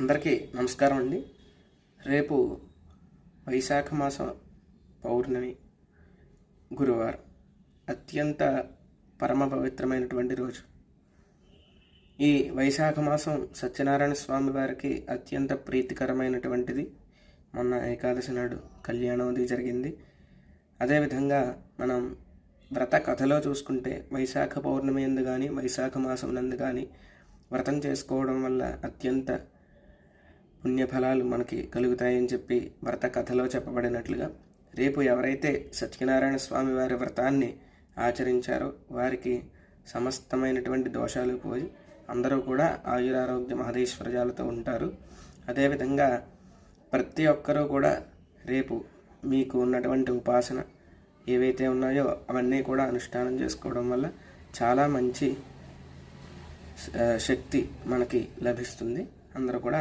అందరికీ నమస్కారం అండి. రేపు వైశాఖ మాసం పౌర్ణమి గురువారం, అత్యంత పరమ పవిత్రమైనటువంటి రోజు. ఈ వైశాఖ మాసం సత్యనారాయణ స్వామి వారికి అత్యంత ప్రీతికరమైనటువంటిది. మొన్న ఏకాదశి నాడు కళ్యాణం అది జరిగింది. అదేవిధంగా మనం వ్రత కథలో చూసుకుంటే వైశాఖ పౌర్ణమి యందు కానీ వైశాఖ మాసం నందు కానీ వ్రతం చేసుకోవడం వల్ల అత్యంత పుణ్యఫలాలు మనకి కలుగుతాయని చెప్పి వ్రత కథలో చెప్పబడినట్లుగా రేపు ఎవరైతే సత్యనారాయణ స్వామి వారి వ్రతాన్ని ఆచరించారో వారికి సమస్తమైనటువంటి దోషాలు పోయి అందరూ కూడా ఆయురారోగ్య మహదేశ్వర్యాలతో ఉంటారు. అదేవిధంగా ప్రతి ఒక్కరూ కూడా రేపు మీకు ఉన్నటువంటి ఉపాసన ఏవైతే ఉన్నాయో అవన్నీ కూడా అనుష్ఠానం చేసుకోవడం వల్ల చాలా మంచి శక్తి మనకి లభిస్తుంది. అందరూ కూడా